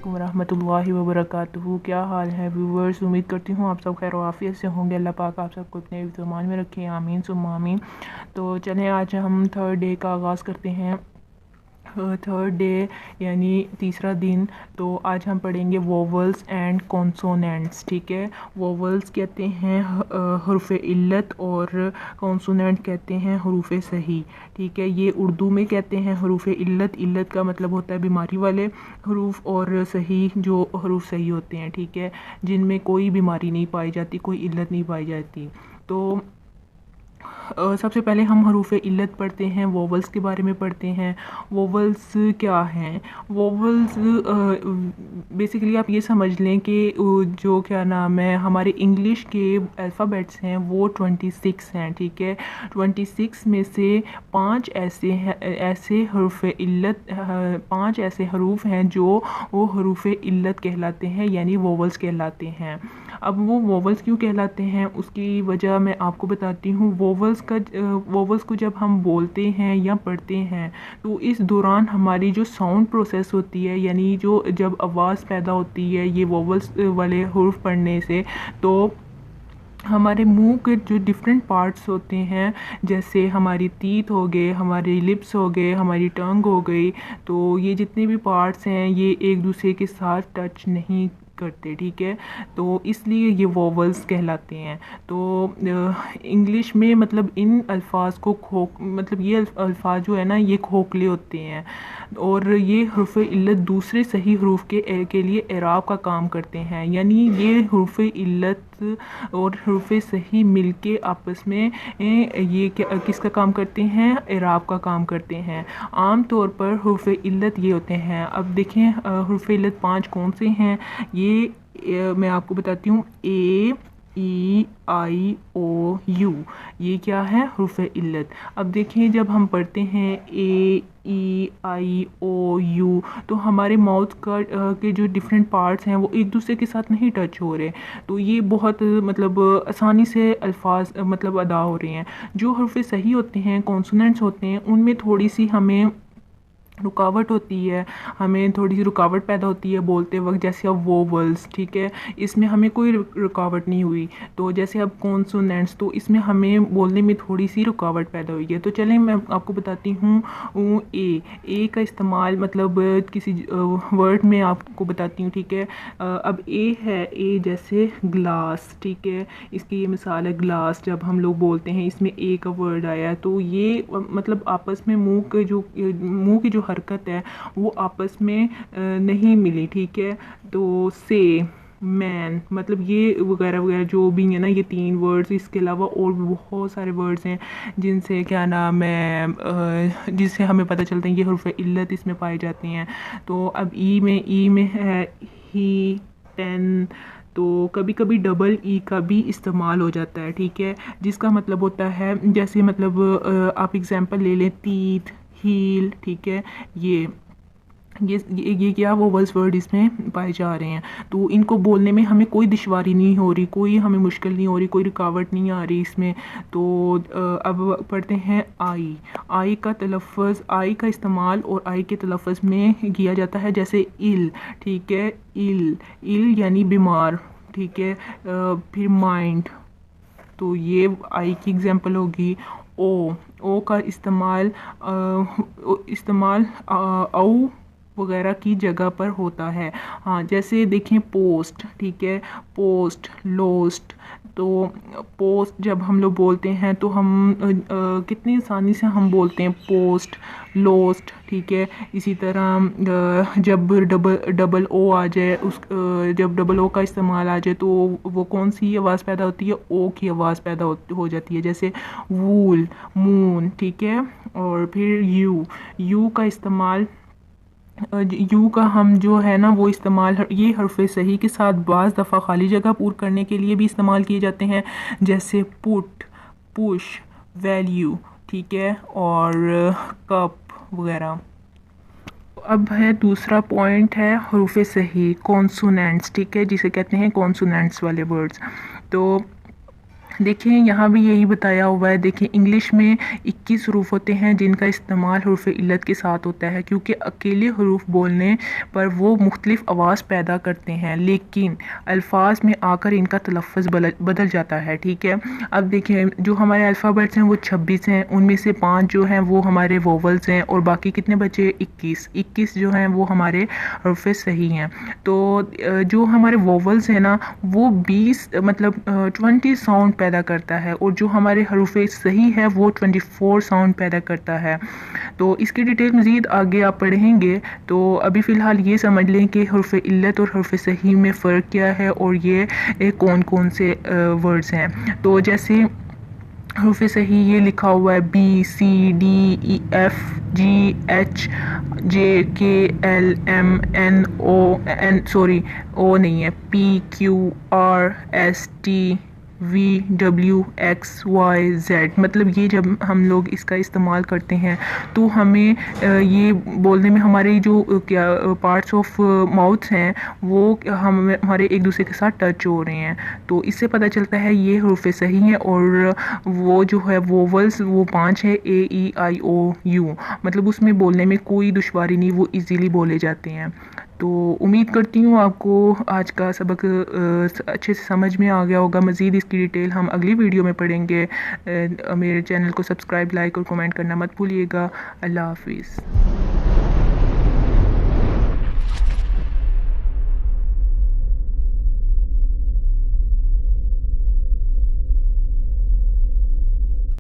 अस्सलामुअलैकुम रहमतुल्लाहि व बरकातुहू। क्या हाल है व्यूवर्स, उम्मीद करती हूँ आप सब खैर वाफियत से होंगे। अल्लाह पाक आप सबको अपने ईमान में रखें, आमीन सुम्मा आमीन। तो चलें आज हम थर्ड डे का आगाज़ करते हैं। थर्ड डे यानी तीसरा दिन। तो आज हम पढ़ेंगे वोवल्स एंड कॉन्सोनेंट्स। ठीक है, वोवल्स कहते हैं हरूफ इल्लत और कॉन्सोनेंट कहते हैं हरूफ सही। ठीक है, ये उर्दू में कहते हैं हरूफ इल्लत। इल्लत का मतलब होता है बीमारी वाले हरूफ, और सही जो हरूफ सही होते हैं, ठीक है, जिनमें कोई बीमारी नहीं पाई जाती, कोई इल्लत नहीं पाई जाती। तो सबसे पहले हम हरूफ इल्लत पढ़ते हैं, वोवल्स के बारे में पढ़ते हैं। वोवल्स क्या हैं? वोवल्स बेसिकली आप ये समझ लें कि जो क्या नाम है, हमारे इंग्लिश के अल्फ़ाबेट्स हैं वो 26 हैं। ठीक है, 26 में से 5 ऐसे हैं, ऐसे हरूफ इल्लत, 5 ऐसे हरूफ हैं जो वो हरूफ इल्लत कहलाते हैं, यानी वोवल्स कहलाते हैं। अब वो वोवल्स क्यों कहलाते हैं उसकी वजह मैं आपको बताती हूँ। वोवल्स को जब हम बोलते हैं या पढ़ते हैं तो इस दौरान हमारी जो साउंड प्रोसेस होती है, यानी जो जब आवाज़ पैदा होती है ये वोवल्स वाले हुर्फ पढ़ने से, तो हमारे मुंह के जो डिफरेंट पार्ट्स होते हैं, जैसे हमारी टीथ हो गए, हमारे लिप्स हो गए, हमारी टंग हो गई, तो ये जितने भी पार्ट्स हैं ये एक दूसरे के साथ टच नहीं करते। ठीक है, तो इसलिए ये वोवल्स कहलाते हैं। तो इंग्लिश में मतलब इन अल्फाज को मतलब ये अल्फाज जो है ना ये खोखले होते हैं, और ये हरूफ इल्लत दूसरे सही हरूफ के लिए एराब का काम करते हैं। यानी ये हरूफ इल्लत और हरूफ सही मिलके आपस में ये किसका काम करते हैं? एराब का काम करते हैं। आम तौर पर हरूफ इल्लत ये होते हैं। अब देखें हरूफ इल्लत 5 कौन से हैं, ये मैं आपको बताती हूँ। ए ई आई ओ यू, ये क्या है? हरूफ इल्लत। अब देखिए जब हम पढ़ते हैं ए ई आई ओ यू, तो हमारे माउथ का के जो डिफरेंट पार्ट्स हैं वो एक दूसरे के साथ नहीं टच हो रहे, तो ये बहुत मतलब आसानी से अल्फाज मतलब अदा हो रहे हैं। जो हरूफ सही होते हैं, कॉन्सोनेंट्स होते हैं, उनमें थोड़ी सी हमें रुकावट होती है, हमें थोड़ी सी रुकावट पैदा होती है बोलते वक्त, जैसे अब वोवल्स। ठीक है, इसमें हमें कोई रुकावट नहीं हुई। तो जैसे अब कॉन्सोनेंट्स, तो इसमें हमें बोलने में थोड़ी सी रुकावट पैदा हुई है। तो चलें मैं आपको बताती हूँ ए का इस्तेमाल मतलब किसी वर्ड में आपको बताती हूँ। ठीक है, अब ए है, ए जैसे ग्लास। ठीक है, इसकी ये मिसाल है ग्लास। जब हम लोग बोलते हैं इसमें ए का वर्ड आया, तो ये मतलब आपस में मुंह की जो हरकत है वो आपस में नहीं मिली। ठीक है, तो से मैन मतलब ये वगैरह वगैरह जो भी है ना, ये 3 वर्ड्स, इसके अलावा और भी बहुत सारे वर्ड्स हैं जिनसे क्या नाम है जिससे हमें पता चलता है ये हरूफ इल्लत इसमें पाए जाते हैं। तो अब ई में है ही, पेन, तो कभी कभी डबल ई का भी इस्तेमाल हो जाता है। ठीक है, जिसका मतलब होता है, जैसे मतलब आप एग्जांपल ले लें, टीथ, हील। ठीक है, ये क्या वोवल्स वर्ड इसमें पाए जा रहे हैं। तो इनको बोलने में हमें कोई दुश्वारी नहीं हो रही, कोई हमें मुश्किल नहीं हो रही, कोई रुकावट नहीं आ रही इसमें। तो अब पढ़ते हैं आई का तलफ़्फ़ुज़, आई का इस्तेमाल और आई के तलफ़्फ़ुज़ में किया जाता है, जैसे इल। ठीक है, इल यानी बीमार। ठीक है, फिर माइंड, तो ये आई की एग्जांपल होगी। ओ का इस्तेमाल औ वगैरह की जगह पर होता है। हाँ, जैसे देखें पोस्ट। ठीक है, पोस्ट, लोस्ट। तो पोस्ट जब हम लोग बोलते हैं तो हम कितनी आसानी से हम बोलते हैं पोस्ट, लोस्ट। ठीक है, इसी तरह जब डबल ओ आ जाए, जब डबल ओ का इस्तेमाल आ जाए तो वो कौन सी आवाज़ पैदा होती है? ओ की आवाज़ पैदा हो जाती है, जैसे वूल, मून। ठीक है, और फिर यू का इस्तेमाल, यू का हम जो है ना वो इस्तेमाल ये हरफ सही के साथ बाज़ दफ़ा खाली जगह पूर करने के लिए भी इस्तेमाल किए जाते हैं, जैसे पुट, पुश, वैल्यू। ठीक है, और कप वगैरह। अब है दूसरा पॉइंट है हरूफ सही, कॉन्सोनेंट्स। ठीक है, जिसे कहते हैं कॉन्सोनेंट्स वाले वर्ड्स। तो देखिए यहाँ भी यही बताया हुआ है। देखिए इंग्लिश में 21 हरूफ होते हैं जिनका इस्तेमाल हरूफ इल्लत के साथ होता है, क्योंकि अकेले हरूफ बोलने पर वो मुख्तलिफ आवाज़ पैदा करते हैं, लेकिन अल्फाज में आकर इनका तलफ़्फ़ुज़ बदल जाता है। ठीक है, अब देखिए जो हमारे अल्फ़ाबेट्स हैं वो 26 हैं, उनमें से 5 जो हैं वो हमारे वोवल्स हैं और बाकी कितने बचे 21 जो हैं वो हमारे हरूफ सही हैं। तो जो हमारे वोवल्स हैं ना वो 20 मतलब 20 साउंड पैदा करता है, और जो हमारे हरूफ सही है वो 24 साउंड पैदा करता है। तो इसकी डिटेल मज़ीद आगे आप पढ़ेंगे। तो अभी फ़िलहाल ये समझ लें कि हरूफ इल्लत और हरूफ सही में फ़र्क क्या है और ये कौन कौन से वर्ड्स हैं। तो जैसे हरूफ सही ये लिखा हुआ है BCDEFGHJKLMNO सॉरी ओ नहीं है, PQRSTVWXYZ। मतलब ये जब हम लोग इसका इस्तेमाल करते हैं तो हमें ये बोलने में हमारे जो क्या पार्ट्स ऑफ माउथ हैं वो हमारे एक दूसरे के साथ टच हो रहे हैं। तो इससे पता चलता है ये हरूफ सही हैं, और वो जो है वोवल्स वो 5 है, AEIOU। मतलब उसमें बोलने में कोई दुश्वारी नहीं, वो इजीली बोले जाते हैं। तो उम्मीद करती हूँ आपको आज का सबक अच्छे से समझ में आ गया होगा। मज़ीद इसकी डिटेल हम अगली वीडियो में पढ़ेंगे। मेरे चैनल को सब्सक्राइब, लाइक और कमेंट करना मत भूलिएगा। अल्लाह हाफिज़।